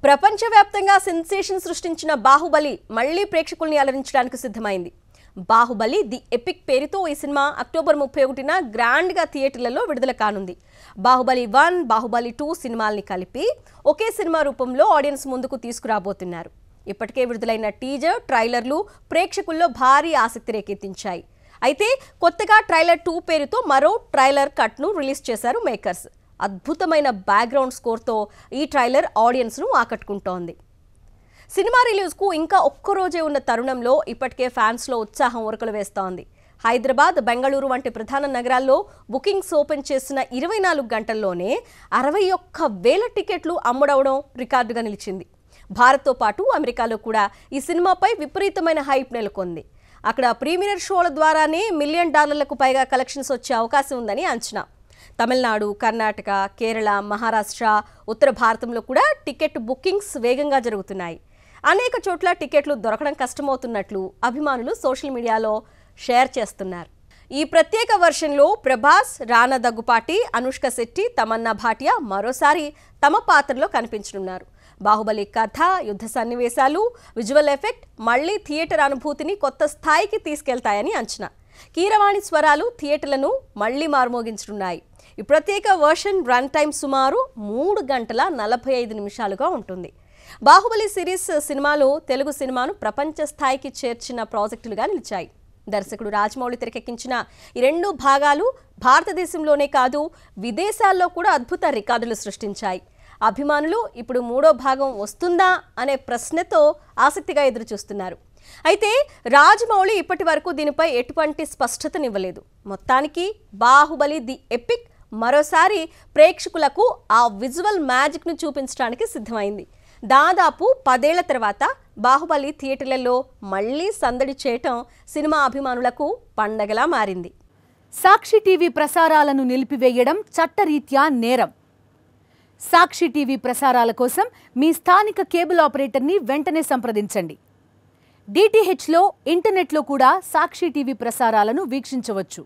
ప్రపంచవ్యాప్తంగా సెన్సేషన్ సృష్టించిన బాహుబలి మళ్లీ ప్రేక్షకుల్ని అలరించడానికి సిద్ధమైంది. బాహుబలి ది ఎపిక్ పేరుతో ఈ సినిమా అక్టోబర్ 31న గ్రాండ్ గా థియేటర్లలో విడుదల కానుంది. బాహుబలి 1, బాహుబలి 2 సినిమాల్ని కలిపి ఒకే సినిమా రూపంలో ఆడియన్స్ ముందుకు తీసుకురాబోతున్నారు. ఇప్పటికే విడుదలైన టీజర్, ట్రైలర్లు ప్రేక్షకుల్లో భారీ ఆసక్తి రేకెత్తించాయి. అయితే కొత్తగా ట్రైలర్ 2 పేరుతో మరో ట్రైలర్ కట్ను రిలీజ్ చేశారు మేకర్స్. అద్భుతమైన బ్యాక్గ్రౌండ్ స్కోర్తో ఈ ట్రైలర్ ఆడియన్స్ను ఆకట్టుకుంటోంది. సినిమా రిలీజ్కు ఇంకా ఒక్కరోజే ఉన్న తరుణంలో ఇప్పటికే ఫ్యాన్స్లో ఉత్సాహం ఉరకలు వేస్తోంది. హైదరాబాద్, బెంగళూరు వంటి ప్రధాన నగరాల్లో బుకింగ్స్ ఓపెన్ చేసిన 24 గంటల్లోనే 61,000 టికెట్లు అమ్ముడవడం రికార్డుగా నిలిచింది. భారత్తో పాటు అమెరికాలో కూడా ఈ సినిమాపై విపరీతమైన హైప్ నెలకొంది. అక్కడ ప్రీమియర్ షోల ద్వారానే $1 మిలియన్ పైగా కలెక్షన్స్ వచ్చే అవకాశం ఉందని అంచనా. తమిళనాడు, కర్ణాటక, కేరళ, మహారాష్ట్ర, ఉత్తర భారతంలో కూడా టికెట్ బుకింగ్స్ వేగంగా జరుగుతున్నాయి. అనేక చోట్ల టికెట్లు దొరకడం కష్టమవుతున్నట్లు అభిమానులు సోషల్ మీడియాలో షేర్ చేస్తున్నారు. ఈ ప్రత్యేక వర్షన్లో ప్రభాస్, రానా దగ్గుపాటి, అనుష్క శెట్టి, తమన్నా భాటియా మరోసారి తమ పాత్రలో కనిపించనున్నారు. బాహుబలి కథ, యుద్ధ సన్నివేశాలు, విజువల్ ఎఫెక్ట్ మళ్లీ థియేటర్ అనుభూతిని కొత్త స్థాయికి తీసుకెళ్తాయని అంచనా. కీరవాణి స్వరాలు థియేటర్లను మళ్లీ మారుమోగించనున్నాయి. ఈ ప్రత్యేక వర్షన్ రన్ టైం సుమారు 3 గంటల 45 నిమిషాలుగా ఉంటుంది. బాహుబలి సిరీస్ సినిమాలు తెలుగు సినిమాను ప్రపంచ స్థాయికి చేర్చిన ప్రాజెక్టులుగా నిలిచాయి. దర్శకుడు రాజమౌళి తెరకెక్కించిన ఈ 2 భాగాలు భారతదేశంలోనే కాదు విదేశాల్లో కూడా అద్భుత రికార్డులు సృష్టించాయి. అభిమానులు ఇప్పుడు 3వ భాగం వస్తుందా అనే ప్రశ్నతో ఆసక్తిగా ఎదురుచూస్తున్నారు. అయితే రాజమౌళి ఇప్పటి వరకు దీనిపై ఎటువంటి స్పష్టతనివ్వలేదు. మొత్తానికి బాహుబలి ది ఎపిక్ మరోసారి ప్రేక్షకులకు ఆ విజువల్ మ్యాజిక్ను చూపించడానికి సిద్ధమైంది. దాదాపు 10 ఏళ్ల తర్వాత బాహుబలి థియేటర్లలో మళ్లీ సందడి చేయటం సినిమా అభిమానులకు పండగలా మారింది. సాక్షి టీవీ ప్రసారాలను నిలిపివేయడం చట్టరీత్యా నేరం. సాక్షి టీవీ ప్రసారాల కోసం మీ స్థానిక కేబుల్ ఆపరేటర్ని వెంటనే సంప్రదించండి. DTHలో, ఇంటర్నెట్లో కూడా సాక్షి టీవీ ప్రసారాలను వీక్షించవచ్చు.